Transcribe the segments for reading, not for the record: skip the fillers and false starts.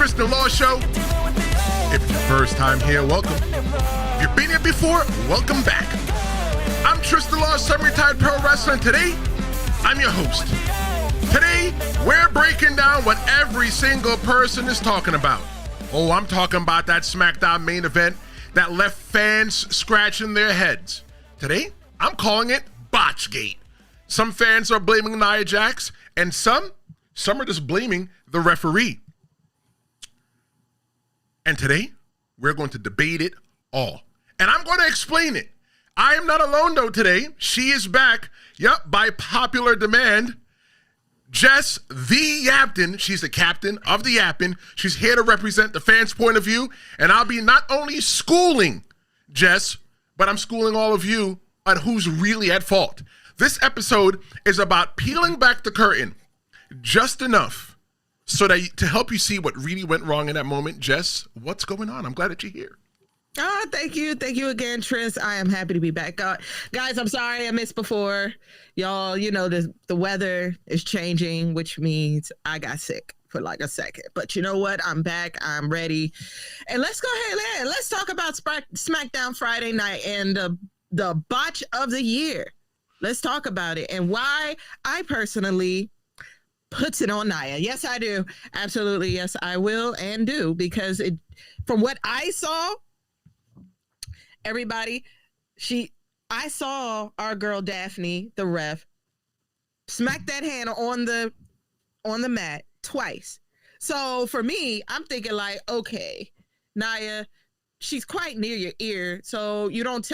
Tristen Law Show. If it's your first time here, welcome. If you've been here before, welcome back. I'm Tristen Law, semi-retired pro wrestler, and today, I'm your host. Today, we're breaking down what every single person is talking about. Oh, I'm talking about that SmackDown main event that left fans scratching their heads. Today, I'm calling it Botchgate. Some fans are blaming Nia Jax, and some are just blaming the referee. And today, we're going to debate it all. And I'm going to explain it. I am not alone, though, today. She is back. Yep, by popular demand. Jess Thee Yaptain. She's the captain of the Yaptain. She's here to represent the fans' point of view. And I'll be not only schooling Jess, but I'm schooling all of you on who's really at fault. This episode is about peeling back the curtain just enough so that to help you see what really went wrong in that moment. Jess, what's going on? I'm glad that you're here. Oh, thank you. Thank you again, Tris. I am happy to be back. Guys, I'm sorry I missed before. Y'all, you know, the weather is changing, which means I got sick for like a second. But you know what? I'm back. I'm ready. And let's go ahead and let's talk about SmackDown Friday night and the botch of the year. Let's talk about it and why I personally puts it on Nia. Yes, I do. Absolutely. Yes, I will and do, because from what I saw, everybody, I saw our girl Daphne, the ref, smack that hand on the mat twice. So for me, I'm thinking like, okay, Nia, she's quite near your ear, so you don't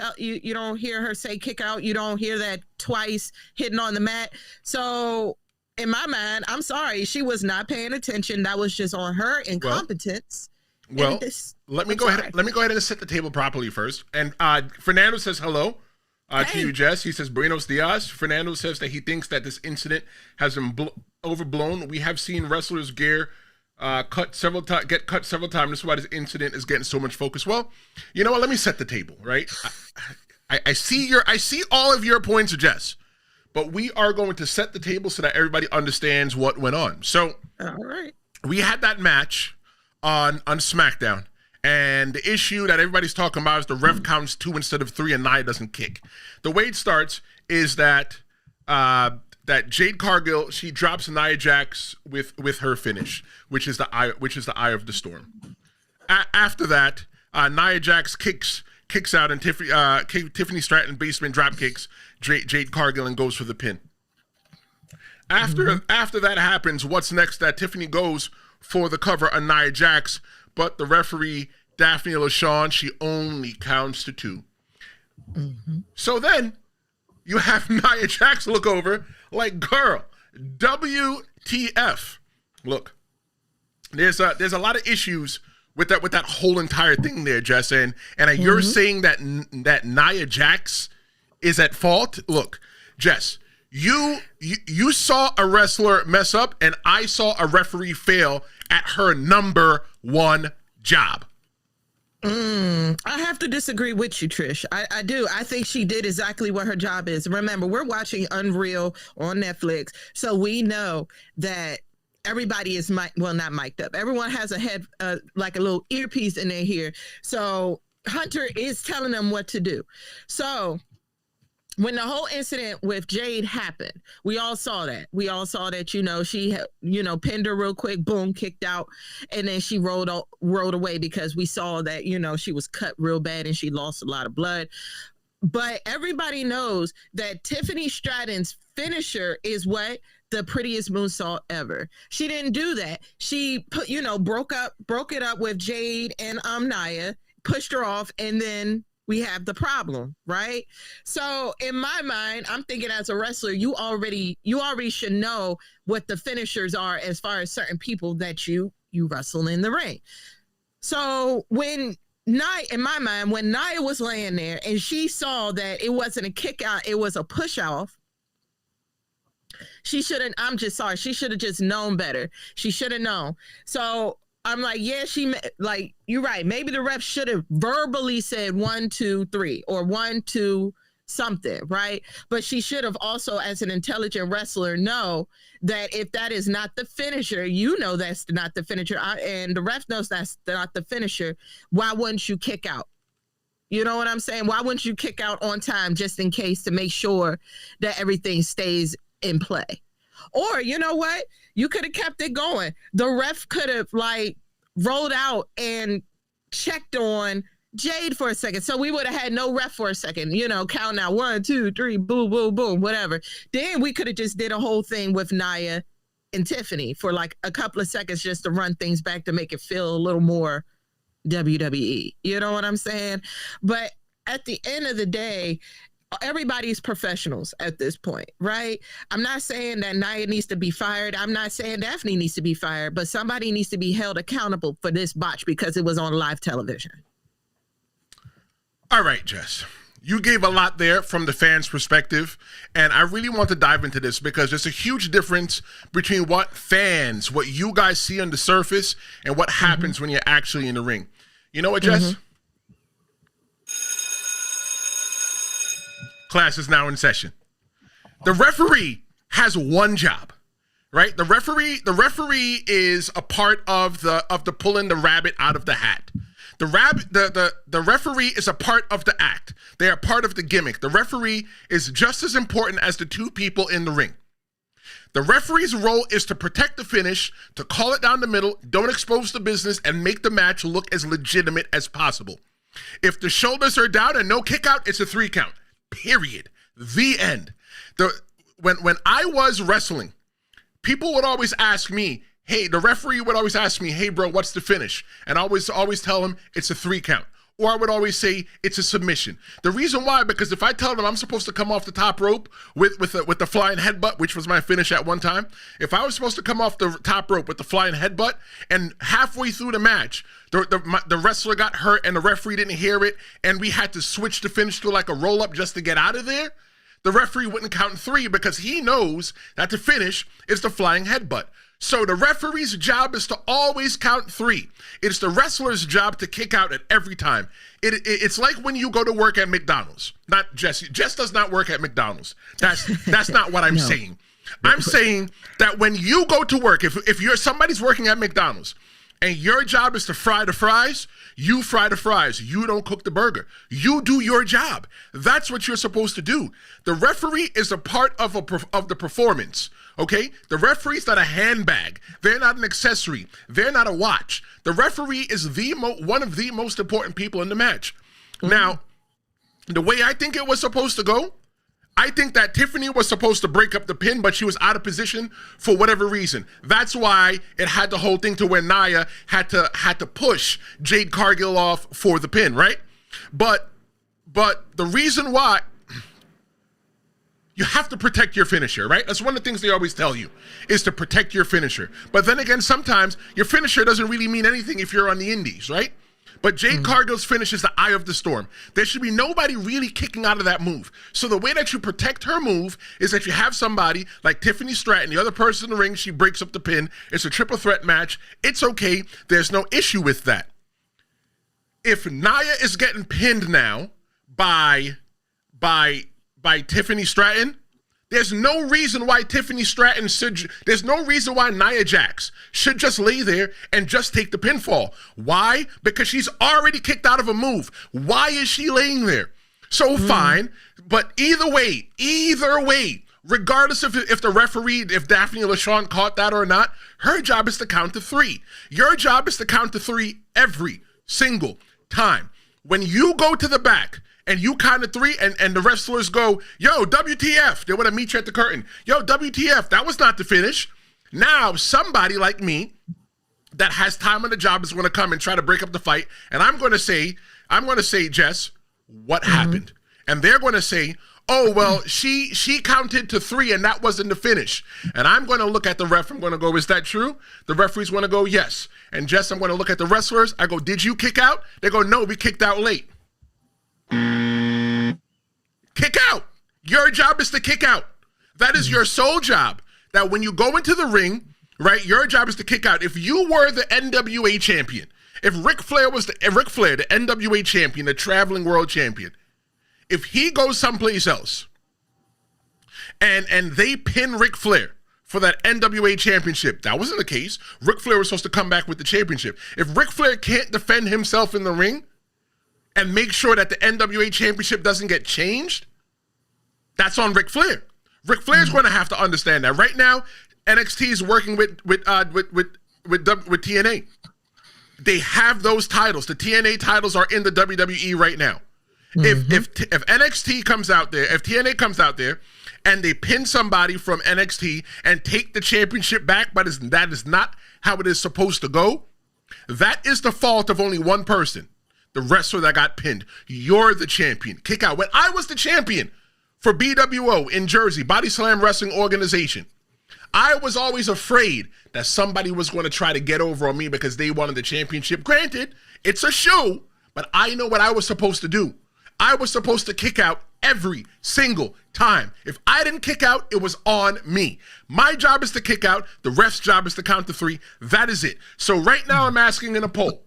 hear her say kick out. You don't hear that twice hitting on the mat. So in my mind, I'm sorry, she was not paying attention. That was just on her incompetence. Well, let me go ahead and set the table properly first. And Fernando says hello to you, Jess. He says Buenos Dias. Fernando says that he thinks that this incident has been overblown. We have seen wrestlers' gear get cut several times. This is why this incident is getting so much focus. Well, you know what? Let me set the table, right? I see all of your points, Jess, but we are going to set the table so that everybody understands what went on. So, all right, we had that match on SmackDown, and the issue that everybody's talking about is the ref counts 2 instead of 3 and Nia doesn't kick. The way it starts is that Jade Cargill, she drops Nia Jax with her finish, which is the eye of the storm. After that, Nia Jax kicks out, and Tiffany Stratton basement drop kicks Jade Cargill and goes for the pin. After that happens, what's next? That Tiffany goes for the cover on Nia Jax, but the referee, Daphanie LaShaunn, she only counts to 2. So then you have Nia Jax look over like, girl, WTF. Look, there's a lot of issues with that whole entire thing there, Jess, and you're saying that Nia Jax is at fault. Look, Jess, you saw a wrestler mess up, and I saw a referee fail at her number one job. I have to disagree with you, Trish. I do. I think she did exactly what her job is. Remember, we're watching Unreal on Netflix, so we know that everybody is not mic'd up. Everyone has a head, like a little earpiece in their ear. So Hunter is telling them what to do. So when the whole incident with Jade happened, we all saw that. She pinned her real quick, boom, kicked out, and then she rolled away because we saw that, she was cut real bad and she lost a lot of blood. But everybody knows that Tiffany Stratton's finisher is what? The prettiest moonsault ever. She didn't do that. She broke it up with Jade and Nia, pushed her off, and then we have the problem, right? So in my mind, I'm thinking as a wrestler, you already should know what the finishers are as far as certain people that you wrestle in the ring. So when Nia was laying there and she saw that it wasn't a kick out, it was a push off, she should have just known better. She should have known. So I'm like, yeah, you're right. Maybe the ref should have verbally said 1, 2, 3 or 1, 2, something, right? But she should have also, as an intelligent wrestler, know that if that is not the finisher, that's not the finisher, and the ref knows that's not the finisher, why wouldn't you kick out? You know what I'm saying? Why wouldn't you kick out on time just in case, to make sure that everything stays in play? Or, you know what? You could have kept it going. The ref could have rolled out and checked on Jade for a second. So we would have had no ref for a second, counting out 1, 2, 3, boom, boom, boom, whatever. Then we could have just did a whole thing with Nia and Tiffany for a couple of seconds just to run things back to make it feel a little more WWE. You know what I'm saying? But at the end of the day, everybody's professionals at this point, right? I'm not saying that Nia needs to be fired. I'm not saying Daphne needs to be fired, but somebody needs to be held accountable for this botch because it was on live television. All right, Jess. You gave a lot there from the fans' perspective, and I really want to dive into this because there's a huge difference between what you guys see on the surface and what happens when you're actually in the ring. You know what, Jess? Class is now in session. The referee has one job, right? The referee is a part of the pulling the rabbit out of the hat. The referee is a part of the act. They are part of the gimmick. The referee is just as important as the two people in the ring. The referee's role is to protect the finish, to call it down the middle, don't expose the business, and make the match look as legitimate as possible. If the shoulders are down and no kick out, it's a 3 count. Period. The end. When I was wrestling, people would always ask me, the referee would always ask me, hey, bro, what's the finish? And I always tell him it's a 3 count. Or I would always say it's a submission. The reason why, because if I tell them I'm supposed to come off the top rope with the flying headbutt, which was my finish at one time, if I was supposed to come off the top rope with the flying headbutt and halfway through the match, the wrestler got hurt and the referee didn't hear it, and we had to switch the finish to a roll-up just to get out of there, the referee wouldn't count 3 because he knows that the finish is the flying headbutt. So the referee's job is to always count 3. It's the wrestler's job to kick out at every time. It's like when you go to work at McDonald's. Not Jess. Jess does not work at McDonald's. That's not what I'm saying. I'm saying that when you go to work, if somebody's working at McDonald's and your job is to fry the fries, you fry the fries. You don't cook the burger. You do your job. That's what you're supposed to do. The referee is a part of the performance. Okay? The referee's not a handbag. They're not an accessory. They're not a watch. The referee is one of the most important people in the match. Now, the way I think it was supposed to go, I think that Tiffany was supposed to break up the pin, but she was out of position for whatever reason. That's why it had the whole thing to where Nia had to push Jade Cargill off for the pin, right? But the reason why, you have to protect your finisher, right? That's one of the things they always tell you, is to protect your finisher. But then again, sometimes your finisher doesn't really mean anything if you're on the indies, right? But Jade Cargill's finish is the eye of the storm. There should be nobody really kicking out of that move. So the way that you protect her move is that you have somebody like Tiffany Stratton, the other person in the ring, she breaks up the pin. It's a triple threat match. It's okay. There's no issue with that. If Nia is getting pinned now by Tiffany Stratton, there's no reason why there's no reason why Nia Jax should just lay there and just take the pinfall. Why? Because she's already kicked out of a move. Why is she laying there? So fine, but either way, regardless if Daphne LaShaunn caught that or not, her job is to count to 3. Your job is to count to 3 every single time. When you go to the back, and you count to 3, and the wrestlers go, yo, WTF. They want to meet you at the curtain. Yo, WTF, that was not the finish. Now, somebody like me that has time on the job is going to come and try to break up the fight. And I'm going to say, Jess, what happened? And they're going to say, oh, well, she counted to 3 and that wasn't the finish. And I'm going to look at the ref. I'm going to go, is that true? The referee's going to go, yes. And Jess, I'm going to look at the wrestlers. I go, did you kick out? They go, no, we kicked out late. Kick out. Your job is to kick out. That is your sole job. That when you go into the ring, right, your job is to kick out. If you were the NWA champion, if Ric Flair was the NWA champion, the traveling world champion, if he goes someplace else and they pin Ric Flair for that NWA championship, that wasn't the case. Ric Flair was supposed to come back with the championship. If Ric Flair can't defend himself in the ring and make sure that the NWA championship doesn't get changed, that's on Ric Flair. Ric Flair's going to have to understand that. Right now, NXT is working with TNA. They have those titles. The TNA titles are in the WWE right now. If NXT comes out there, if TNA comes out there and they pin somebody from NXT and take the championship back, but that is not how it is supposed to go, that is the fault of only one person, the wrestler that got pinned. You're the champion. Kick out. When I was the champion for BWO in Jersey, Body Slam Wrestling Organization, I was always afraid that somebody was going to try to get over on me because they wanted the championship. Granted, it's a show, but I know what I was supposed to do. I was supposed to kick out every single time. If I didn't kick out, it was on me. My job is to kick out. The ref's job is to count to 3. That is it. So right now I'm asking in a poll,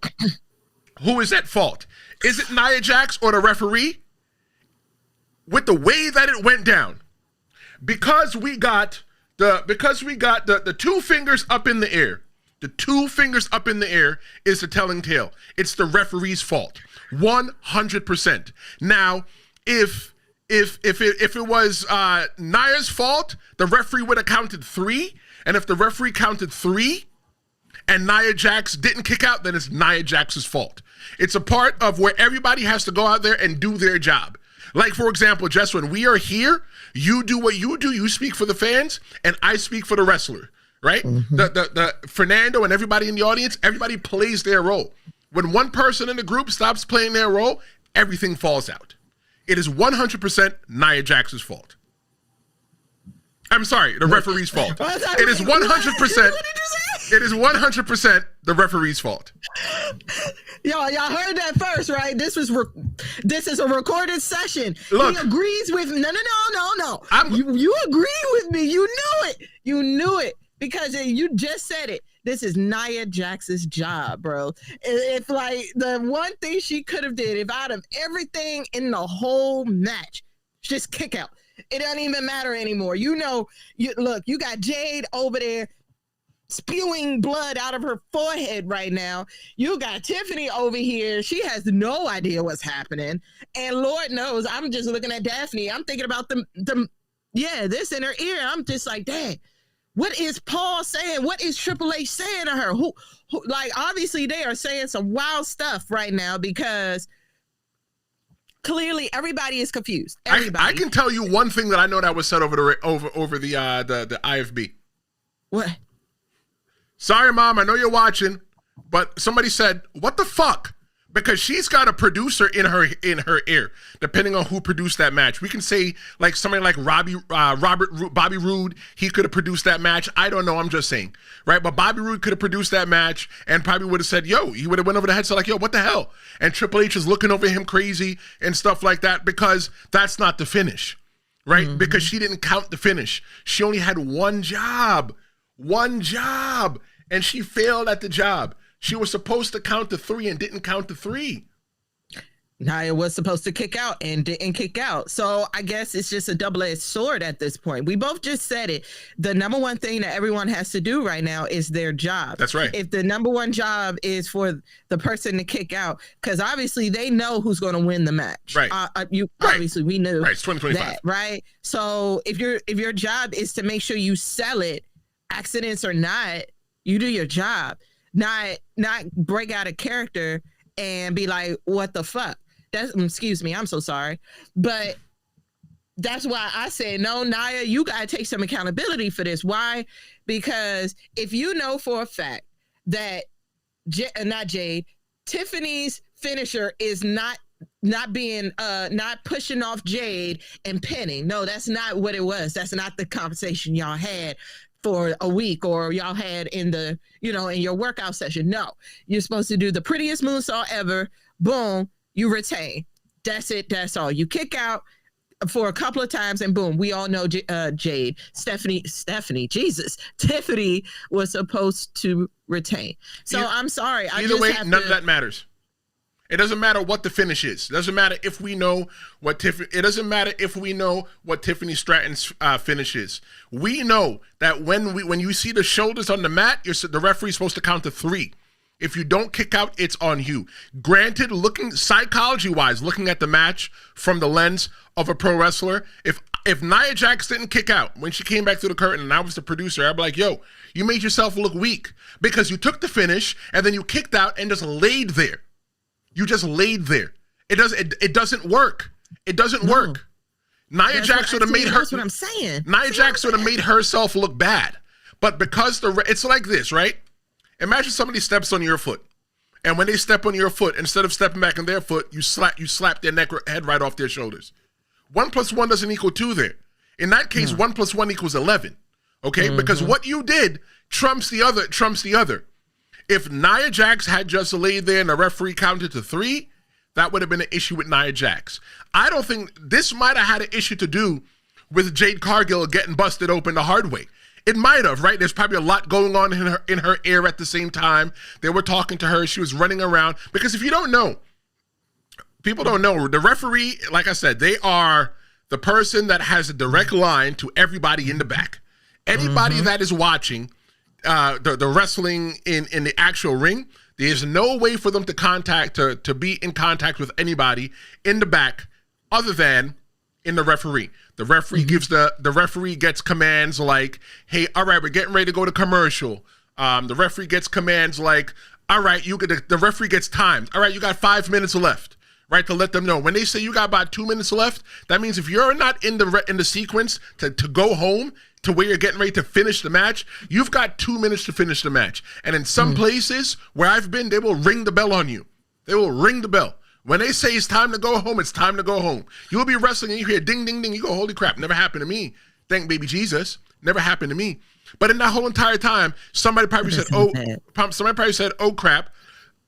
who is at fault? Is it Nia Jax or the referee? With the way that it went down, because we got the 2 fingers up in the air. The 2 fingers up in the air is the telling tale. It's the referee's fault, 100%. Now, if it was Nia's fault, the referee would have counted 3, and if the referee counted 3, and Nia Jax didn't kick out, then it's Nia Jax's fault. It's a part of where everybody has to go out there and do their job. Like, for example, Jess, when we are here, you do what you do. You speak for the fans, and I speak for the wrestler, right? Mm-hmm. The Fernando and everybody in the audience, everybody plays their role. When one person in the group stops playing their role, everything falls out. It is 100% Nia Jax's fault. I'm sorry, the referee's fault. It is 100%. It is 100% the referee's fault. Y'all heard that first, right? This is a recorded session. Look, he agrees with no. You agree with me. You knew it because you just said it. This is Nia Jax's job, bro. If like the one thing she could have did, if out of everything in the whole match, just kick out. It doesn't even matter anymore. You got Jade over there spewing blood out of her forehead right now. You got Tiffany over here. She has no idea what's happening. And Lord knows, I'm just looking at Daphne. I'm thinking about this in her ear. I'm just like, dang, what is Paul saying? What is Triple H saying to her? Who like, obviously they are saying some wild stuff right now because clearly everybody is confused. Everybody. I can tell you one thing that I know that was said over the IFB. What? Sorry, Mom, I know you're watching, but somebody said, what the fuck? Because she's got a producer in her ear, depending on who produced that match. We can say like somebody like Bobby Roode, he could have produced that match. I don't know, I'm just saying, right? But Bobby Roode could have produced that match and probably would have said, yo, he would have went over the headset like, yo, what the hell? And Triple H is looking over him crazy and stuff like that because that's not the finish, right? Mm-hmm. Because she didn't count the finish. She only had one job, and she failed at the job. She was supposed to count to 3 and didn't count to 3. Nia was supposed to kick out and didn't kick out. So I guess it's just a double-edged sword at this point. We both just said it. The number one thing that everyone has to do right now is their job. That's right. If the number one job is for the person to kick out, because obviously they know who's going to win the match. Right. Obviously we knew. Right. It's 2025. That, right. So if your job is to make sure you sell it, accidents or not, you do your job. Not break out a character and be like, what the fuck? Excuse me, I'm so sorry. But that's why I said, no, Nia, you got to take some accountability for this. Why? Because if you know for a fact that not Jade, Tiffany's finisher is not pushing off Jade and pinning. No, that's not what it was. That's not the conversation y'all had for a week or y'all had in the, in your workout session. No, you're supposed to do the prettiest moonsault ever. Boom, you retain. That's it. That's all. You kick out for a couple of times and boom, we all know Jade, Tiffany was supposed to retain. So I'm sorry. Either way, none of that matters. It doesn't matter what the finish is. It doesn't matter if we know what Tiffany. It doesn't matter if we know what Tiffany Stratton's finish is. We know that when you see the shoulders on the mat, the referee's supposed to count to 3. If you don't kick out, it's on you. Granted, looking psychology-wise, looking at the match from the lens of a pro wrestler, if Nia Jax didn't kick out when she came back through the curtain and I was the producer, I'd be like, yo, you made yourself look weak because you took the finish and then you kicked out and just laid there. You just laid there. It doesn't work. It doesn't work. Nia Jax would have made her. That's what I'm saying. Nia Jax would have made herself look bad, but because it's like this, right? Imagine somebody steps on your foot, and when they step on your foot, instead of stepping back on their foot, you slap their head right off their shoulders. 1 + 1 doesn't equal 2 there. In that case, 1 + 1 = 11. Okay, because what you did trumps the other. If Nia Jax had just laid there and the referee counted to 3, that would have been an issue with Nia Jax. I don't think this might have had an issue to do with Jade Cargill getting busted open the hard way. It might have, right? There's probably a lot going on in her ear at the same time. They were talking to her. She was running around. Because if you don't know, people don't know, the referee, like I said, they are the person that has a direct line to everybody in the back. Anybody that is watching the wrestling in the actual ring, there's no way for them to be in contact with anybody in the back other than in the referee. The referee gives the referee gets commands like, hey, all right, we're getting ready to go to commercial. The referee gets commands like, all right, the referee gets timed. All right, you got 5 minutes left, right? To let them know. When they say you got about 2 minutes left, that means if you're not in the sequence to go home to where you're getting ready to finish the match, you've got 2 minutes to finish the match. And in some places where I've been, they will ring the bell on you. They will ring the bell. When they say it's time to go home, it's time to go home. You'll be wrestling and you hear ding, ding, ding. You go, holy crap, never happened to me. Thank baby Jesus. Never happened to me. But in that whole entire time, somebody probably said, oh crap,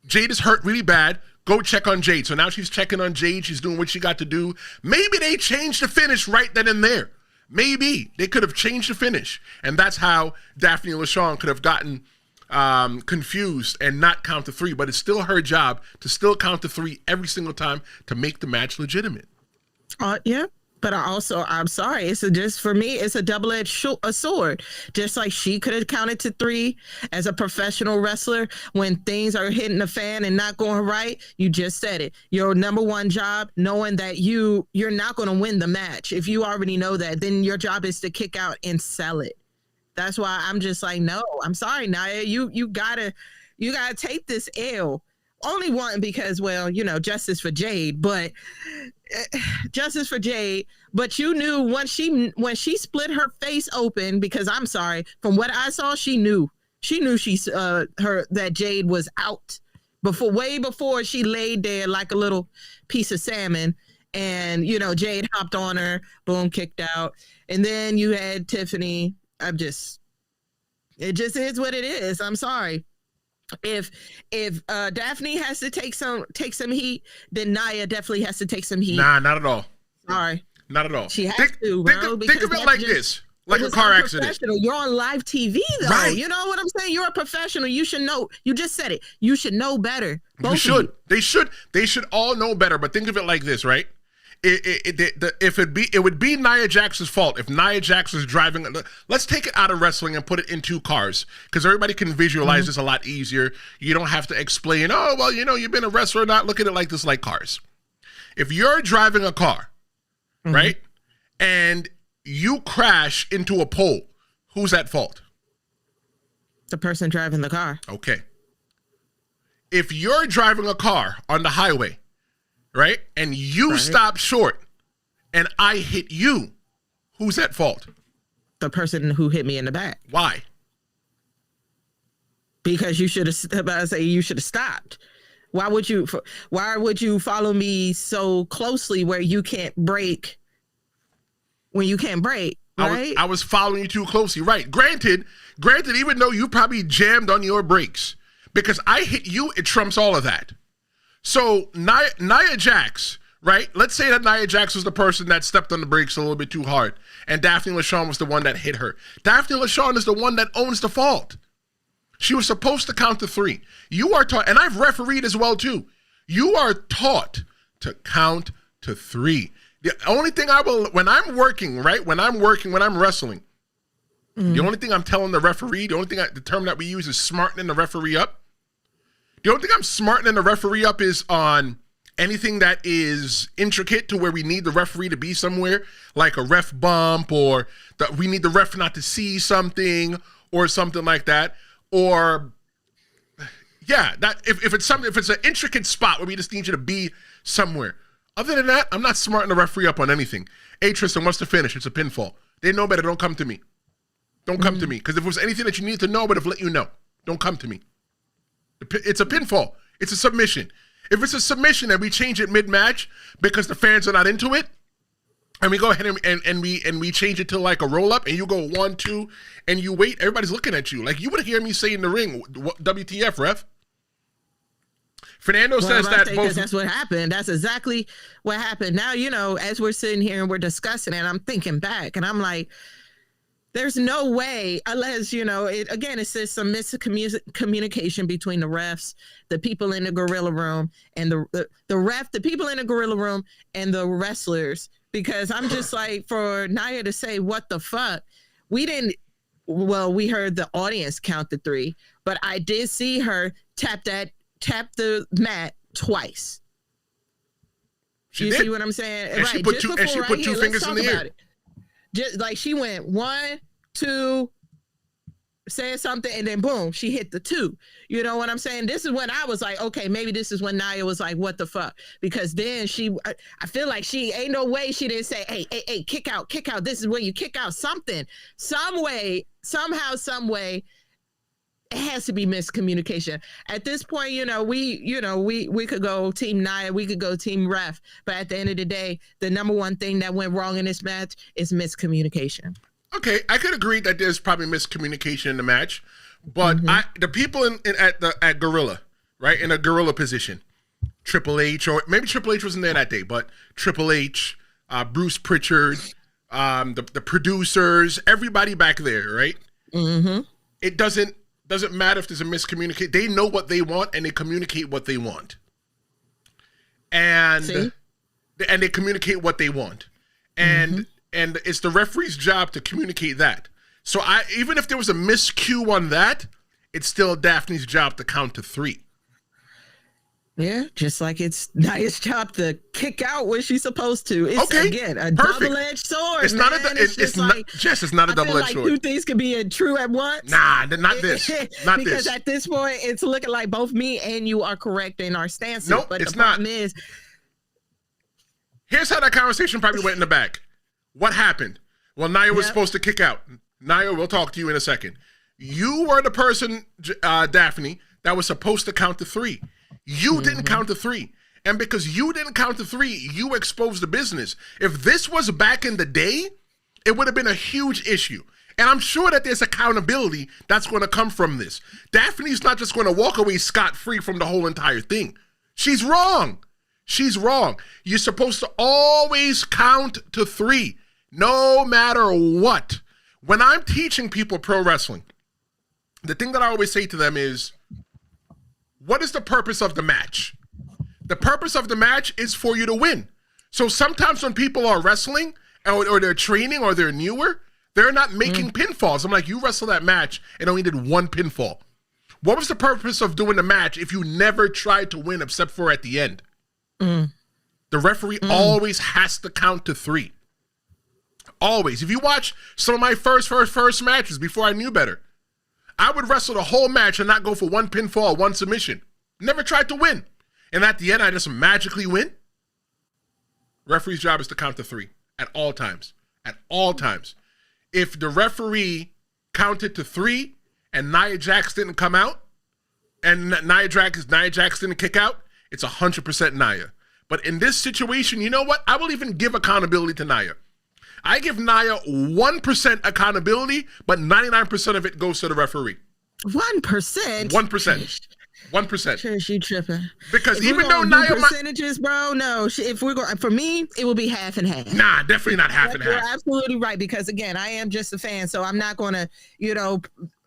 Jade is hurt really bad. Go check on Jade. So now she's checking on Jade. She's doing what she got to do. Maybe they changed the finish right then and there. Maybe they could have changed the finish. And that's how Daphne LaShaunn could have gotten confused and not count to 3, but it's still her job to still count to 3 every single time to make the match legitimate. Yeah, but I'm sorry. For me, it's a double-edged sword. Just like she could have counted to 3 as a professional wrestler when things are hitting the fan and not going right. You just said it. Your number one job, knowing that you're not going to win the match. If you already know that, then your job is to kick out and sell it. That's why I'm just like, no, I'm sorry, Nia. You gotta take this L. Only one because, well, justice for Jade, but justice for Jade. But you knew when she split her face open, because I'm sorry, from what I saw, she knew that Jade was out way before she laid there like a little piece of salmon. And Jade hopped on her, boom, kicked out, and then you had Tiffany. It just is what it is. I'm sorry. If Daphne has to take some heat, then Nia definitely has to take some heat. Nah, not at all. Sorry. Not at all. She has to, bro. Think of it like this. Like a car accident. You're on live TV, though. Right. You know what I'm saying? You're a professional. You should know. You just said it. You should know better. You should. They should all know better. But think of it like this, right? It would be Nia Jax's fault if Nia Jax was driving. Let's take it out of wrestling and put it in 2 cars, because everybody can visualize this a lot easier. You don't have to explain, oh, well, you've been a wrestler, not look at it like this, like cars. If you're driving a car, right, and you crash into a pole, who's at fault? The person driving the car. Okay. If you're driving a car on the highway, right, and you stop short and I hit you, who's at fault? The person who hit me in the back. Why? Because you should have stopped. Why would you follow me so closely where you can't brake when you can't brake? Right? I was following you too closely. Right. Granted, even though you probably jammed on your brakes, because I hit you, it trumps all of that. So Nia Jax, right? Let's say that Nia Jax was the person that stepped on the brakes a little bit too hard, and Daphne LaShaunn was the one that hit her. Daphne LaShaunn is the one that owns the fault. She was supposed to count to 3. You are taught, and I've refereed as well too. You are taught to count to 3. The only thing when I'm wrestling, the only thing I'm telling the referee, the term that we use is smartening the referee up. The only thing I'm smartening the referee up is on anything that is intricate to where we need the referee to be somewhere, like a ref bump, or that we need the ref not to see something or something like that. Or that if it's an intricate spot where we just need you to be somewhere. Other than that, I'm not smarting the referee up on anything. Hey, Tristen, what's the finish? It's a pinfall. They know better. Don't come to me. Don't come to me. Because if it was anything that you need to know, I would have let you know. Don't come to me. It's a pinfall. It's a submission. If it's a submission and we change it mid-match because the fans are not into it, and we go ahead and we change it to like a roll-up, and you go 1, 2, and you wait, everybody's looking at you. Like, you would hear me say in the ring, WTF, ref? Fernando says that both... That's what happened. That's exactly what happened. Now, as we're sitting here and we're discussing it, I'm thinking back, and I'm like, there's no way, unless, it says some miscommunication between the refs, the people in the gorilla room, and the people in the gorilla room and the wrestlers, because I'm just like, for Nia to say, what the fuck? We heard the audience count to 3, but I did see her tap the mat twice. She you did. See what I'm saying? And right. She put two fingers in the air. Just like she went 1, 2, said something, and then boom, she hit the 2. You know what I'm saying? This is when I was like, okay, maybe this is when Nia was like, what the fuck? Because then I feel like she ain't no way she didn't say, hey, kick out. This is where you kick out something. Some way, somehow, some way. It has to be miscommunication. At this point, we could go team Nia, we could go team ref, but at the end of the day, the number one thing that went wrong in this match is miscommunication. Okay, I could agree that there's probably miscommunication in the match, but the people at Gorilla, right, in a Gorilla position, Triple H, or maybe Triple H wasn't there that day, but Triple H, Bruce Pritchard, the producers, everybody back there, right? Mm-hmm. It doesn't matter if there's a miscommunication. They know what they want and they communicate what they want. And they communicate what they want. And it's the referee's job to communicate that. So even if there was a miscue on that, it's still Daphne's job to count to 3. Yeah, just like it's Nia's job to kick out what she's supposed to. It's again a perfect. Double-edged sword. It's man. not Jess, it's not a double-edged sword. 2 things can be true at once. Nah, not this. Not because this. At this point, it's looking like both me and you are correct in our stances. Nope, but it's the not. problem is, here's how that conversation probably went in the back. What happened? Well, Nia was supposed to kick out. Nia, we'll talk to you in a second. You were the person, Daphne, that was supposed to count to 3. You didn't count to 3. And because you didn't count to 3, you exposed the business. If this was back in the day, it would have been a huge issue. And I'm sure that there's accountability that's going to come from this. Daphne's not just going to walk away scot-free from the whole entire thing. She's wrong. She's wrong. You're supposed to always count to 3, no matter what. When I'm teaching people pro wrestling, the thing that I always say to them is, what is the purpose of the match? The purpose of the match is for you to win. So sometimes when people are wrestling or they're training or they're newer, they're not making pinfalls. I'm like, you wrestle that match and only did 1 pinfall. What was the purpose of doing the match if you never tried to win except for at the end? The referee always has to count to 3. Always. If you watch some of my first matches before I knew better, I would wrestle the whole match and not go for 1 pinfall or 1 submission. Never tried to win. And at the end, I just magically win. Referee's job is to count to 3 at all times. At all times. If the referee counted to 3 and Nia Jax didn't come out, and Nia Jax didn't kick out, it's 100% Nia. But in this situation, you know what? I will even give accountability to Nia. I give Nia 1% accountability, but 99% of it goes to the referee. 1%? 1%. 1%. Trish, you tripping. Because if even though Nia percentages, bro, no. If we're going, for me, it will be half and half. Nah, definitely not half and half. You're absolutely right. Because again, I am just a fan, so I'm not going to,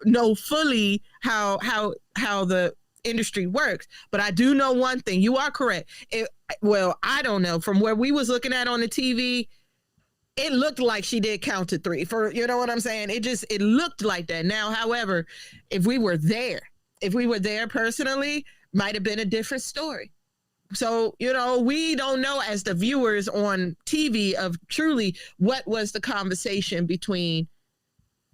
know fully how the industry works. But I do know one thing. You are correct. Well, I don't know. From where we was looking at on the TV, it looked like she did count to 3. For, you know what I'm saying? It looked like that. Now, however, if we were there personally, might have been a different story. So, you know, we don't know as the viewers on TV of truly what was the conversation between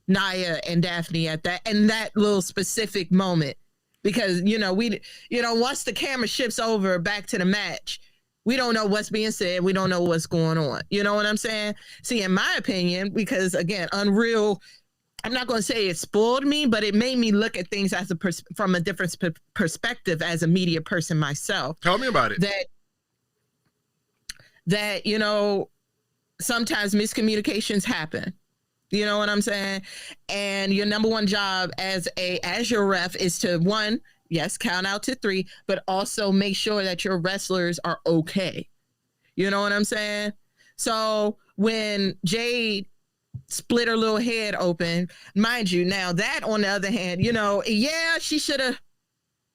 Nia and Daphne at that little specific moment. Because, once the camera shifts over back to the match, we don't know what's being said. We don't know what's going on. You know what I'm saying? See, in my opinion, because again, Unreal, I'm not going to say it spoiled me, but it made me look at things as from a different perspective as a media person myself. Tell me about it. That sometimes miscommunications happen. You know what I'm saying? And your number one job as your ref is to, one, yes, count out to 3, but also make sure that your wrestlers are okay. You know what I'm saying? So when Jade split her little head open, mind you, now that on the other hand, she should have,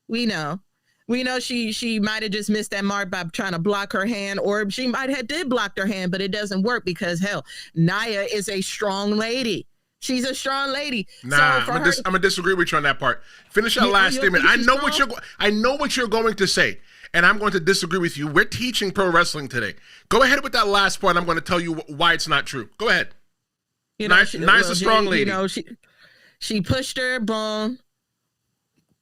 we know she might have just missed that mark by trying to block her hand, or she might have did block her hand, but it doesn't work because hell, Nia is a strong lady. She's a strong lady. Nah, so I'm gonna disagree with you on that part. Finish that last statement. I know what you're going to say, and I'm going to disagree with you. We're teaching pro wrestling today. Go ahead with that last part. I'm going to tell you why it's not true. Go ahead. Nia's a strong lady. She pushed her, boom,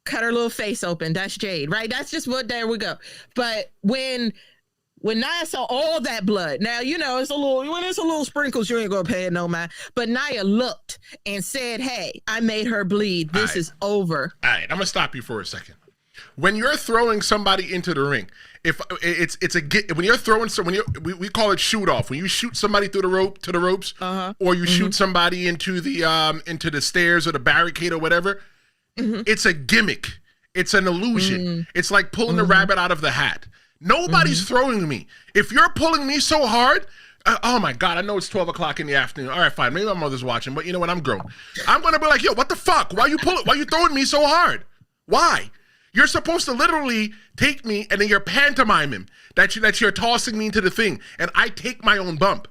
cut her little face open. That's Jade, right? That's just there we go. But when Nia saw all that blood, now, it's when it's a little sprinkles, you ain't going to pay it no mind. But Nia looked and said, hey, I made her bleed. This is over. All right, I'm going to stop you for a second. When you're throwing somebody into the ring, when you're throwing we call it shoot off. When you shoot somebody through the ropes, or you shoot somebody into the stairs or the barricade or whatever, it's a gimmick. It's an illusion. It's like pulling the rabbit out of the hat. Nobody's throwing me. If you're pulling me so hard, oh my God, I know it's 12 o'clock in the afternoon. All right, fine. Maybe my mother's watching, but you know what? I'm grown. I'm going to be like, yo, what the fuck? Why you throwing me so hard? Why? You're supposed to literally take me and then you're pantomiming that you're tossing me into the thing, and I take my own bump.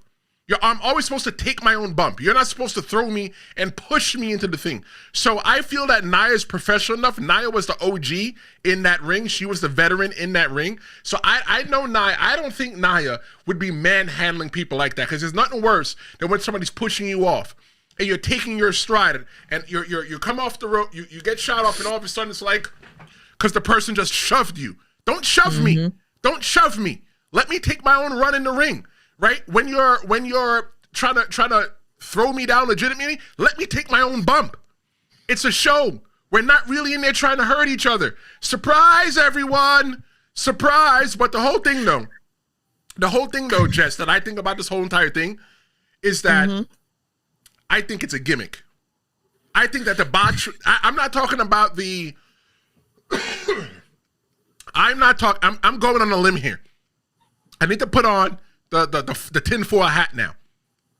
I'm always supposed to take my own bump. You're not supposed to throw me and push me into the thing. So I feel that Nia is professional enough. Nia was the OG in that ring. She was the veteran in that ring. So I know Nia. I don't think Nia would be manhandling people like that, because there's nothing worse than when somebody's pushing you off and you're taking your stride and you come off the rope, you get shot off, and all of a sudden it's like, because the person just shoved you. Don't shove me. Don't shove me. Let me take my own run in the ring, right? When you're trying to throw me down legitimately, let me take my own bump. It's a show. We're not really in there trying to hurt each other. Surprise, everyone. Surprise. But the whole thing, though, Jess, that I think about this whole entire thing is that I think it's a gimmick. I think that the botch, I'm not talking about the... I'm going on a limb here. I need to put on the tinfoil hat now.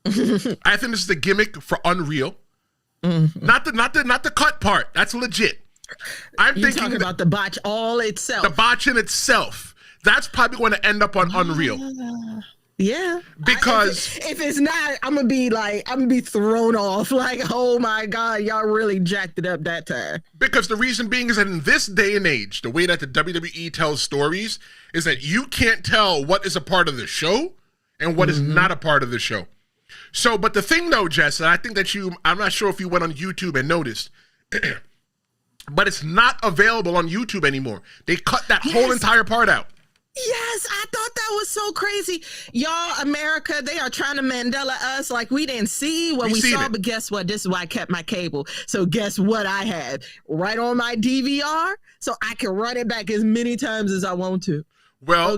I think this is the gimmick for Unreal. Not the cut part. That's legit. You're talking about the botch all itself. The botch in itself. That's probably going to end up on Unreal. Yeah. Because if it's not, I'm gonna be thrown off. Like, oh my God, y'all really jacked it up that time. Because the reason being is that in this day and age, the way that the WWE tells stories is that you can't tell what is a part of the show and what is not a part of the show. So, but the thing though, Jess, and I think that I'm not sure if you went on YouTube and noticed, but it's not available on YouTube anymore. They cut that whole entire part out. Yes, I thought that was so crazy. Y'all, America, they are trying to Mandela us like we didn't see what we saw, but guess what? This is why I kept my cable. So guess what I had? Right on my DVR, so I can run it back as many times as I want to. Well,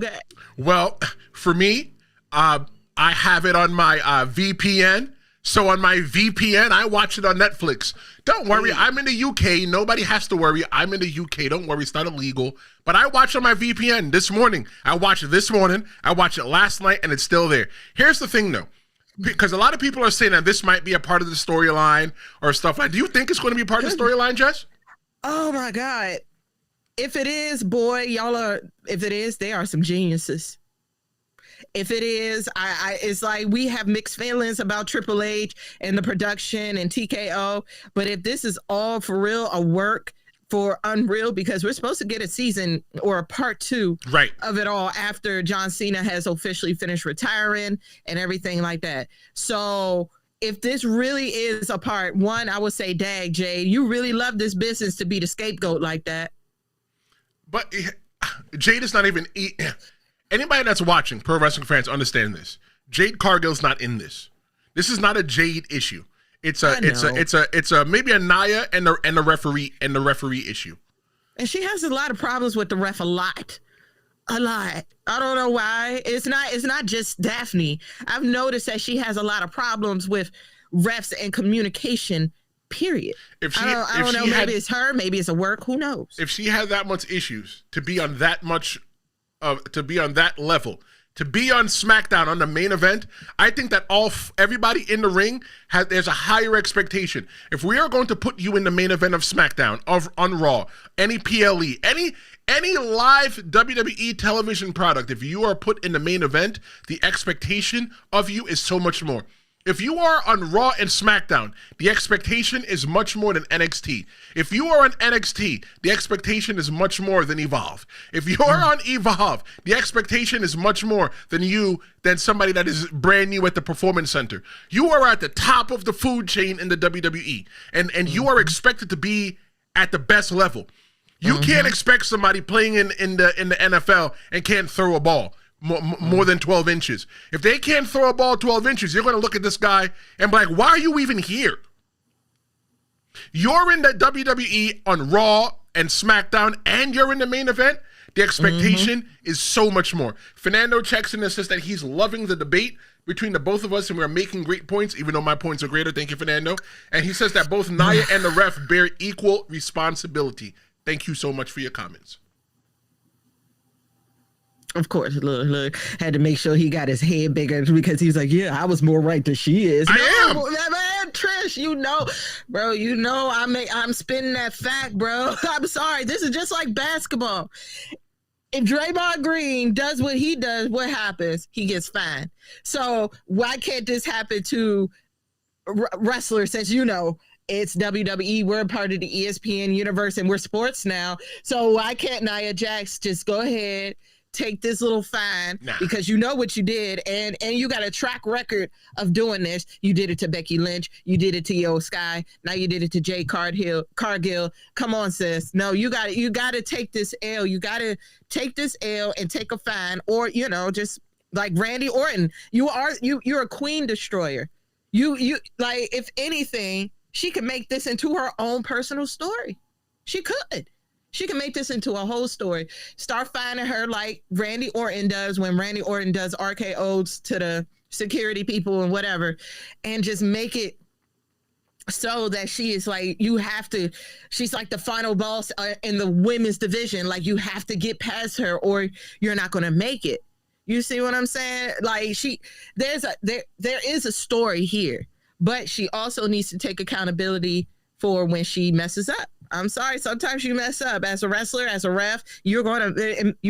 for me, I have it on my VPN. So on my VPN, I watch it on Netflix. Don't worry, I'm in the UK. Nobody has to worry. I'm in the UK. Don't worry, it's not illegal. But I watch on my VPN this morning. I watched it this morning. I watched it last night, and it's still there. Here's the thing, though. Because a lot of people are saying that this might be a part of the storyline or stuff like that. Do you think it's going to be part of the storyline, Jess? Oh, my God. If it is, boy, y'all are. If it is, they are some geniuses. If it is, it's like we have mixed feelings about Triple H and the production and TKO. But if this is all for real, a work for Unreal, because we're supposed to get a season or a part 2 of it all after John Cena has officially finished retiring and everything like that. So if this really is a part 1, I would say, dag, Jade, you really love this business to be the scapegoat like that. But Jade is not even... Anybody that's watching, pro wrestling fans, understand this. Jade Cargill's not in this. This is not a Jade issue. It's a maybe a Nia and the referee issue. And she has a lot of problems with the ref, a lot. I don't know why. It's not just Daphne. I've noticed that she has a lot of problems with refs and communication. Period. I don't know. Maybe it's her. Maybe it's a work. Who knows? If she had that much issues to be on that much. To be on that level, to be on SmackDown on the main event, I think that everybody in the ring there's a higher expectation. If we are going to put you in the main event of SmackDown, on Raw, any PLE, any live WWE television product, if you are put in the main event, the expectation of you is so much more. If you are on Raw and SmackDown, the expectation is much more than NXT. If you are on NXT, the expectation is much more than Evolve. If you are on Evolve, the expectation is much more than somebody that is brand new at the Performance Center. You are at the top of the food chain in the WWE, and you are expected to be at the best level. You can't expect somebody playing in the NFL and can't throw a ball more than 12 inches. If they can't throw a ball 12 inches, you're going to look at this guy and be like, why are you even here? You're in the WWE on Raw and SmackDown, and you're in the main event. The expectation is so much more. Fernando checks in and says that he's loving the debate between the both of us, and we're making great points, even though my points are greater. Thank you, Fernando. And he says that both Nia and the ref bear equal responsibility. Thank you so much for your comments. Of course, look, had to make sure he got his head bigger because he's like, yeah, I was more right than she is. I am. Man, Trish, bro, I'm spinning that fact, bro. I'm sorry. This is just like basketball. If Draymond Green does what he does, what happens? He gets fined. So why can't this happen to wrestlers since, it's WWE, we're part of the ESPN universe and we're sports now. So why can't Nia Jax just go ahead, take this little fine because you know what you did, and you got a track record of doing this. You did it to Becky Lynch, you did it to Io Sky, now you did it to Jade Cargill. Come on, sis. No, you got to take this L. You got to take this L and take a fine, or just like Randy Orton. You're a queen destroyer. You like, if anything, she could make this into her own personal story. She could. She can make this into a whole story. Start finding her like Randy Orton does when Randy Orton does RKOs to the security people and whatever, and just make it so that she is like, she's like the final boss in the women's division. Like, you have to get past her or you're not going to make it. You see what I'm saying? Like, there is a story here, but she also needs to take accountability for when she messes up. I'm sorry. Sometimes you mess up as a wrestler, as a ref. You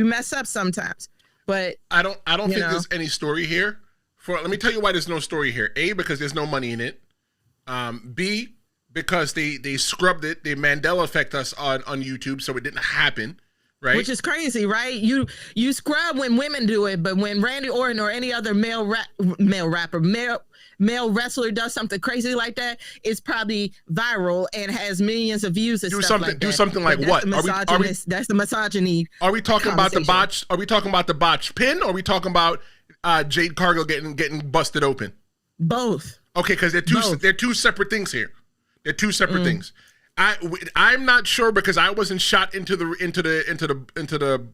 mess up sometimes. But I don't think there's any story here. Let me tell you why there's no story here. A, because there's no money in it. B, because they scrubbed it. They Mandela effect us on YouTube, so it didn't happen. Right? Which is crazy, right? You scrub when women do it, but when Randy Orton or any other male wrestler does something crazy like that, it's probably viral and has millions of views and stuff like that. Do something like what? That's the misogyny. Are we talking about the botch? Are we talking about the botch pin? Or are we talking about Jade Cargill getting busted open? Both. Okay, because they're two separate things here. They're two separate things. I'm not sure because I wasn't shot into the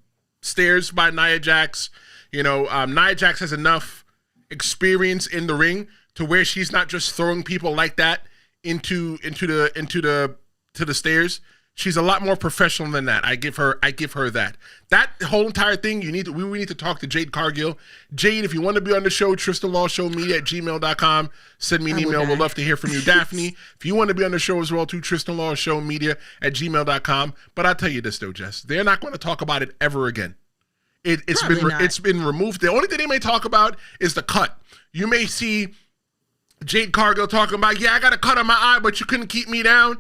stairs by Nia Jax. Nia Jax has enough experience in the ring to where she's not just throwing people like that into the stairs. She's a lot more professional than that. I give her that. That whole entire thing, we need to talk to Jade Cargill. Jade, if you want to be on the show, Tristen Law Show media at gmail.com. Send me an email. We'll love to hear from you. Daphne, if you want to be on the show as well, too, Tristen Law Show media at gmail.com. But I'll tell you this though, Jess, they're not going to talk about it ever again. It's been removed. The only thing they may talk about is the cut. You may see Jade Cargill talking about, I got a cut on my eye, but you couldn't keep me down.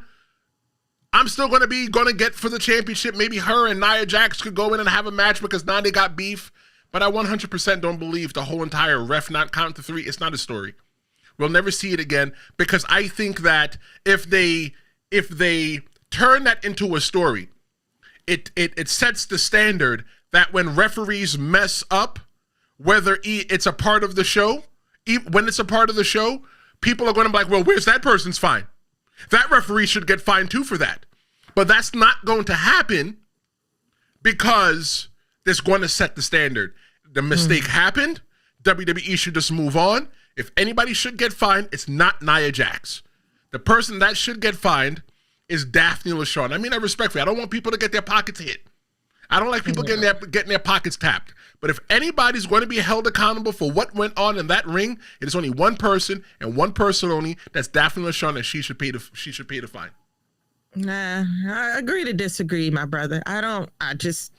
I'm still going to get for the championship. Maybe her and Nia Jax could go in and have a match because now they got beef. But I 100% don't believe the whole entire ref not count to 3. It's not a story. We'll never see it again because I think that if they turn that into a story, it sets the standard that when referees mess up, whether it's a part of the show, when it's a part of the show, people are going to be like, well, where's that person's fine? That referee should get fined too for that. But that's not going to happen because it's going to set the standard. The mistake happened. WWE should just move on. If anybody should get fined, it's not Nia Jax. The person that should get fined is Daphne LaShaunn. I mean that respectfully. I don't want people to get their pockets hit. I don't like people getting their pockets tapped. But if anybody's going to be held accountable for what went on in that ring, it is only one person and one person only. That's Daphne LaShaunn, and she should pay the fine. Nah, I agree to disagree, my brother. I just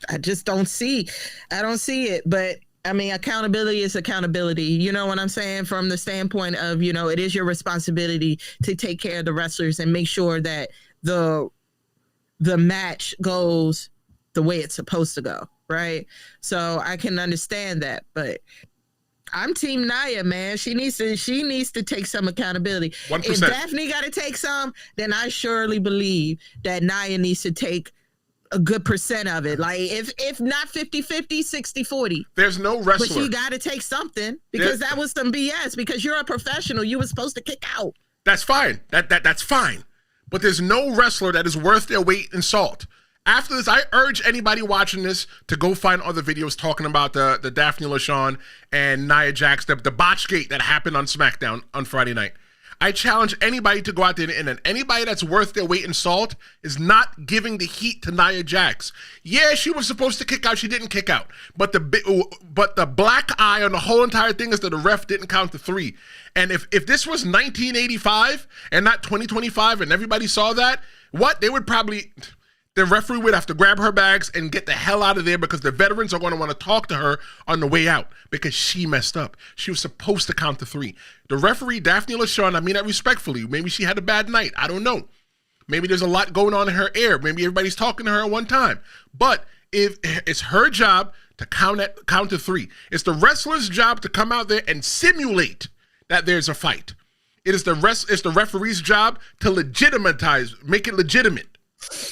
don't see it. But I mean, accountability is accountability. You know what I'm saying? From the standpoint of, it is your responsibility to take care of the wrestlers and make sure that the match goes the way it's supposed to go, right? So I can understand that, but I'm team Nia, man. She needs to take some accountability. 1%. If Daphne got to take some, then I surely believe that Nia needs to take a good percent of it. Like if not 50-50, 60-40. There's no wrestler. But she got to take something because that was some BS because you're a professional. You were supposed to kick out. That's fine. That's fine. But there's no wrestler that is worth their weight in salt. After this, I urge anybody watching this to go find other videos talking about the Daphne LaShaunn and Nia Jax, the Botch gate that happened on SmackDown on Friday night. I challenge anybody to go out there and anybody that's worth their weight in salt is not giving the heat to Nia Jax. Yeah, she was supposed to kick out. She didn't kick out. But the black eye on the whole entire thing is that the ref didn't count to 3. And if this was 1985 and not 2025 and everybody saw that, they would probably... The referee would have to grab her bags and get the hell out of there because the veterans are going to want to talk to her on the way out because she messed up. She was supposed to count to 3. The referee, Daphne LaShaunn, I mean that respectfully. Maybe she had a bad night. I don't know. Maybe there's a lot going on in her ear. Maybe everybody's talking to her at one time. But if it's her job to count to 3. It's the wrestler's job to come out there and simulate that there's a fight. It's the referee's job to make it legitimate.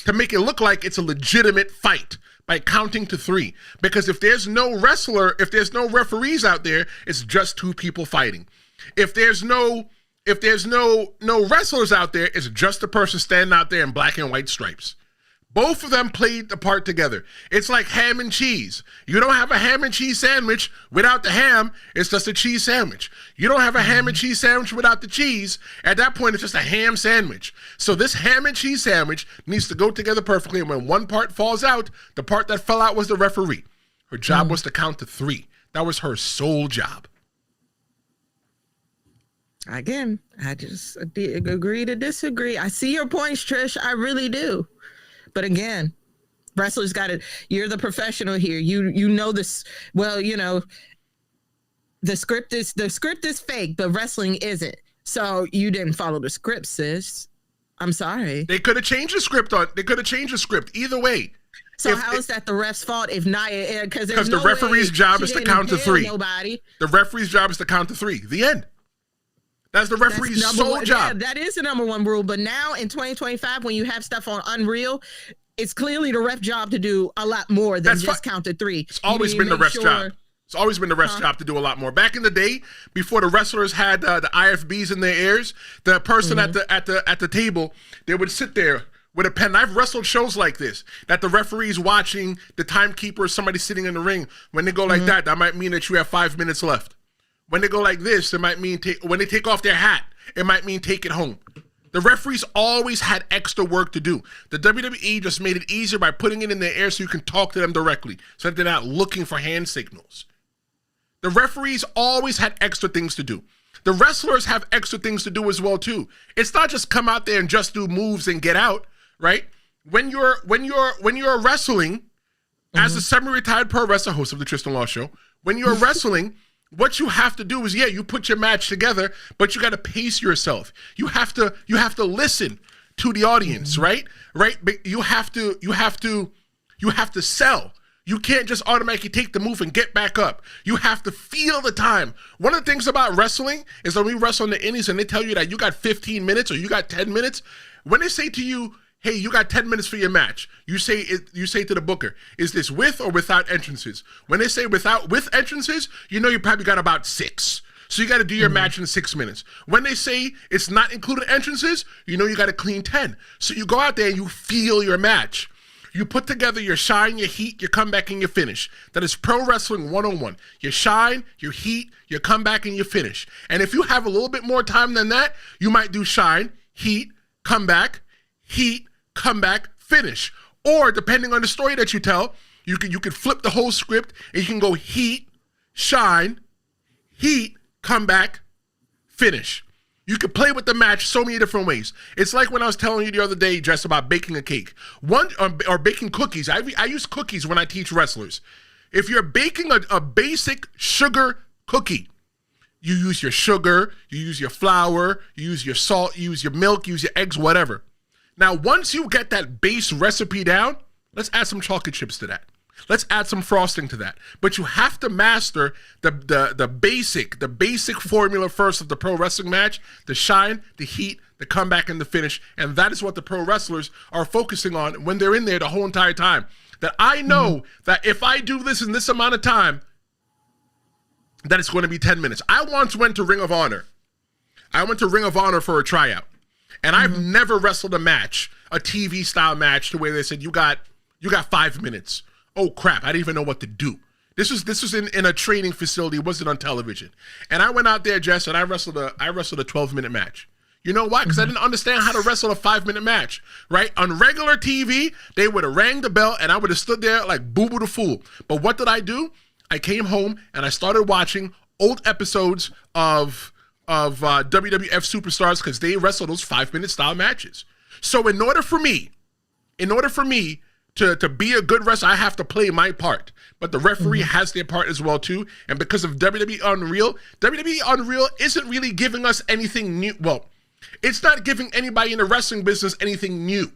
To make it look like it's a legitimate fight by counting to 3. Because if there's no referees out there, it's just 2 people fighting. If there's no wrestlers out there, it's just a person standing out there in black and white stripes. Both of them played the part together. It's like ham and cheese. You don't have a ham and cheese sandwich without the ham. It's just a cheese sandwich. You don't have a ham and cheese sandwich without the cheese. At that point, it's just a ham sandwich. So this ham and cheese sandwich needs to go together perfectly. And when one part falls out, the part that fell out was the referee. Her job was to count to 3. That was her sole job. Again, I just agree to disagree. I see your points, Trish. I really do. But again, wrestlers got it. You're the professional here. You know this. Well, the script is fake, but wrestling isn't. So you didn't follow the script, sis. I'm sorry. They could have changed the script. Either way. So how is that the ref's fault if Nia? Because the referee's job is to count to 3. Nobody. The referee's job is to count to 3. The end. That's the referee's sole job. Yeah, that is the number 1 rule. But now in 2025, when you have stuff on Unreal, it's clearly the ref job to do a lot more than just count to 3. It's always been the ref's job. It's always been the ref's job to do a lot more. Back in the day, before the wrestlers had the IFBs in their ears, the person at the table, they would sit there with a pen. I've wrestled shows like this, that the referee's watching the timekeeper or somebody sitting in the ring. When they go like that might mean that you have 5 minutes left. When they go like this, it might mean when they take off their hat, it might mean take it home. The referees always had extra work to do. The WWE just made it easier by putting it in the air so you can talk to them directly, so that they're not looking for hand signals. The referees always had extra things to do. The wrestlers have extra things to do as well too. It's not just come out there and just do moves and get out, right? When you're wrestling, as a semi-retired pro wrestler, host of the Tristen Law Show, when you're wrestling, what you have to do is, you put your match together, but you got to pace yourself. You have to listen to the audience, right? Right? But you have to sell. You can't just automatically take the move and get back up. You have to feel the time. One of the things about wrestling is when we wrestle in the indies and they tell you that you got 15 minutes or you got 10 minutes, when they say to you, hey, you got 10 minutes for your match, you say to the booker, is this with or without entrances? When they say with entrances, you know you probably got about 6. So you got to do your match in 6 minutes. When they say it's not including entrances, you know you got to clean 10. So you go out there and you feel your match. You put together your shine, your heat, your comeback, and your finish. That is pro wrestling 101. Your shine, your heat, your comeback, and your finish. And if you have a little bit more time than that, you might do shine, heat, comeback, finish. Or depending on the story that you tell, you could flip the whole script and you can go heat, shine, heat, comeback, finish. You can play with the match so many different ways. It's like when I was telling you the other day, Jess, about baking a cake. Or baking cookies. I use cookies when I teach wrestlers. If you're baking a basic sugar cookie, you use your sugar, you use your flour, you use your salt, you use your milk, you use your eggs, whatever. Now, once you get that base recipe down, let's add some chocolate chips to that. Let's add some frosting to that. But you have to master the basic formula first of the pro wrestling match, the shine, the heat, the comeback, and the finish. And that is what the pro wrestlers are focusing on when they're in there the whole entire time. That I know that if I do this in this amount of time, that it's going to be 10 minutes. I once went to Ring of Honor. I went to Ring of Honor for a tryout. And I've never wrestled a match, a TV style match, to where they said, you got 5 minutes. Oh crap, I didn't even know what to do. This was in a training facility, it wasn't on television. And I went out there, Jess, and I wrestled a 12-minute match. You know why? Because I didn't understand how to wrestle a 5-minute match, right? On regular TV, they would have rang the bell and I would have stood there like Boo Boo the Fool. But what did I do? I came home and I started watching old episodes of WWF Superstars because they wrestle those 5-minute style matches. So in order for me to be a good wrestler, I have to play my part. But the referee has their part as well too. And because of WWE Unreal isn't really giving us anything new. Well, it's not giving anybody in the wrestling business anything new.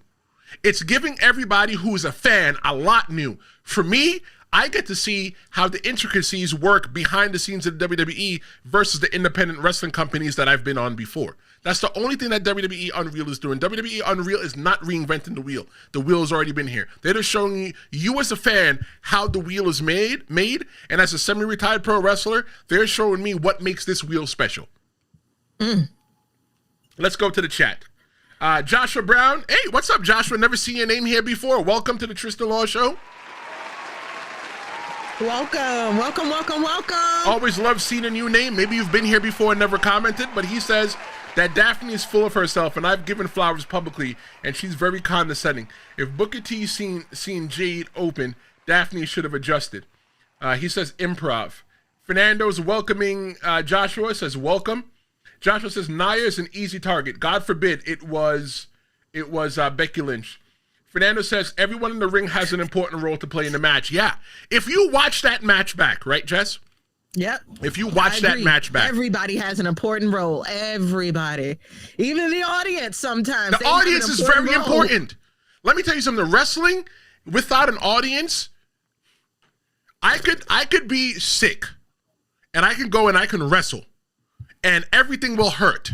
It's giving everybody who's a fan a lot new. For me, I get to see how the intricacies work behind the scenes of the WWE versus the independent wrestling companies that I've been on before. That's the only thing that WWE Unreal is doing. WWE Unreal is not reinventing the wheel. The wheel has already been here. They're just showing you as a fan how the wheel is made, and as a semi-retired pro wrestler, they're showing me what makes this wheel special. Let's go to the chat. Joshua Brown. Hey, what's up, Joshua? Never seen your name here before. Welcome to the Tristen Law Show. Welcome. Always love seeing a new name. Maybe you've been here before and never commented, but he says that Daphne is full of herself, and I've given flowers publicly, and she's very condescending. If Booker T seen Jade open, Daphne should have adjusted. He says improv. Fernando's welcoming Joshua, says welcome. Joshua says Nia is an easy target. God forbid it was Becky Lynch. Fernando says everyone in the ring has an important role to play in the match. Yeah. If you watch that match back, right, Jess? Yep. If you watch that match back. Everybody has an important role. Everybody. Even the audience sometimes. The audience is very important. Let me tell you something. Wrestling without an audience, I could be sick and I can go and I can wrestle and everything will hurt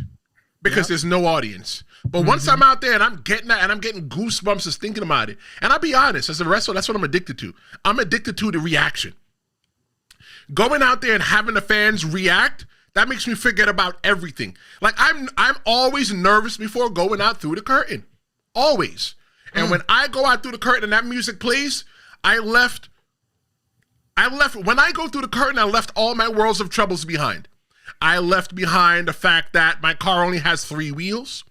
because there's no audience. But once I'm out there and I'm getting that and I'm getting goosebumps just thinking about it, and I'll be honest, as a wrestler, that's what I'm addicted to. I'm addicted to the reaction. Going out there and having the fans react, that makes me forget about everything. Like I'm always nervous before going out through the curtain. Always. And when I go out through the curtain and that music plays, I left when I go through the curtain, I left all my worlds of troubles behind. I left behind the fact that my car only has 3 wheels.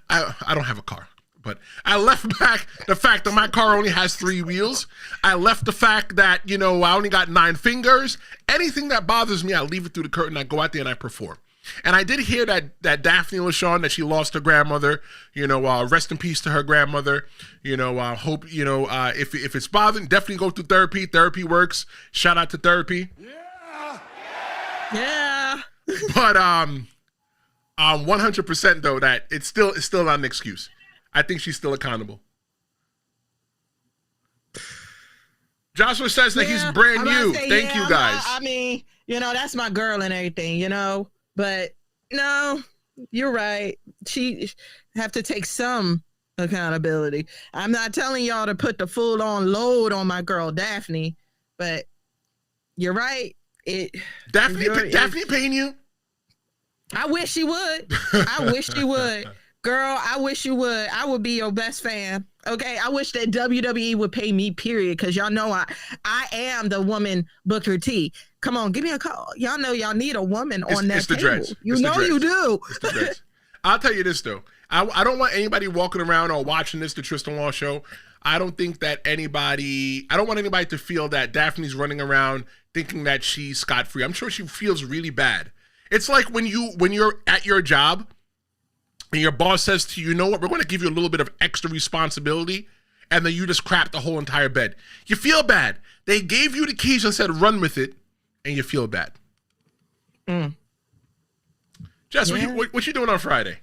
I don't have a car, but I left back the fact that my car only has 3 wheels. I left the fact that, I only got 9 fingers. Anything that bothers me, I leave it through the curtain. I go out there and I perform. And I did hear that Daphne LaShaunn, that she lost her grandmother, rest in peace to her grandmother. Hope, if it's bothering, definitely go through therapy. Therapy works. Shout out to therapy. Yeah. But 100% though, that it's still not an excuse. I think she's still accountable. Joshua says that he's brand new. Thank you guys. I mean, that's my girl and everything, but no, you're right. She have to take some accountability. I'm not telling y'all to put the full on load on my girl Daphne, but you're right. Daphne paying you? I wish she would. I wish she would. Girl, I wish you would. I would be your best fan. Okay, I wish that WWE would pay me, period, because y'all know I am the woman Booker T. Come on, give me a call. Y'all know y'all need a woman on that table. Dreads. You do. It's the dreads. I'll tell you this, though. I don't want anybody walking around or watching the Tristen Law Show. I don't want anybody to feel that Daphne's running around thinking that she's scot-free. I'm sure she feels really bad. It's like when you're at your job and your boss says to you, we're going to give you a little bit of extra responsibility, and then you just crap the whole entire bed. You feel bad. They gave you the keys and said, run with it, and you feel bad. Jess, what you doing on Friday?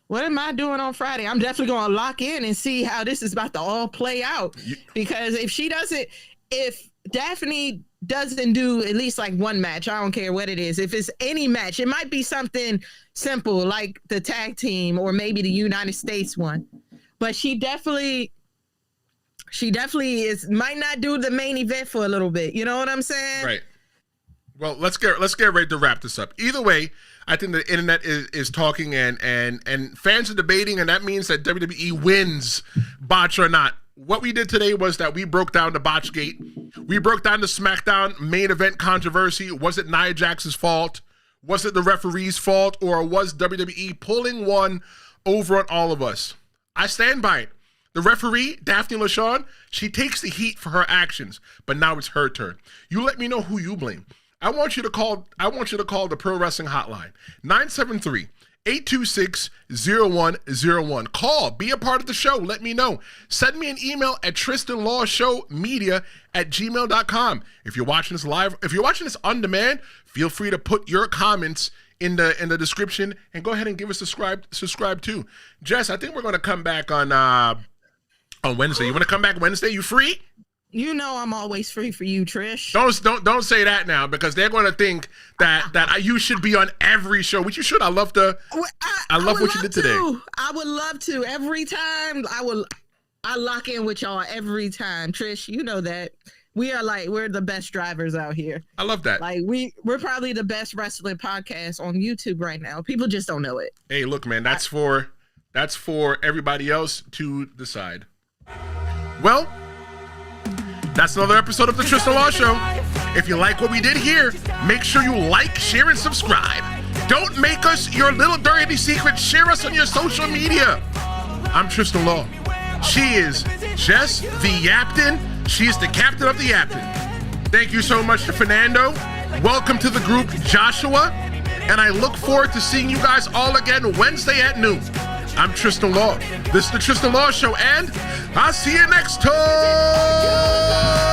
What am I doing on Friday? I'm definitely going to lock in and see how this is about to all play out. Because if Daphne doesn't do at least like one match, I don't care what it is. If it's any match, it might be something simple like the tag team or maybe the United States one. But she definitely might not do the main event for a little bit. You know what I'm saying? Right. Well, let's get ready to wrap this up. Either way, I think the internet is talking and fans are debating, and that means that WWE wins, Botch or not. What we did today was that we broke down the Botch gate. We broke down the SmackDown main event controversy. Was it Nia Jax's fault? Was it the referee's fault? Or was WWE pulling one over on all of us? I stand by it. The referee, Daphne LaShaunn, she takes the heat for her actions, but now it's her turn. You let me know who you blame. I want you to call the Pro Wrestling Hotline, 973-826-0101. Call, be a part of the show. Let me know. Send me an email at tristanlawshowmedia@gmail.com. If you're watching this live, if you're watching this on demand, feel free to put your comments in the description and go ahead and give us subscribe too. Jess, I think we're going to come back on Wednesday. You want to come back Wednesday? You free? You know I'm always free for you, Trish. Don't say that now, because they're going to think that you should be on every show, which you should. I love what you did today. I would love to. Every time I lock in with y'all every time. Trish, you know that. We're the best drivers out here. I love that. Like we're probably the best wrestling podcast on YouTube right now. People just don't know it. Hey, look, man, that's for everybody else to decide. Well, that's another episode of the Tristen Law Show. If you like what we did here, make sure you like, share, and subscribe. Don't make us your little dirty secret. Share us on your social media. I'm Tristen Law. She is Jess Thee Yaptain. She is the captain of the Yaptain. Thank you so much to Fernando. Welcome to the group, Joshua. And I look forward to seeing you guys all again Wednesday at noon. I'm Tristen Law. This is the Tristen Law Show, and I'll see you next time.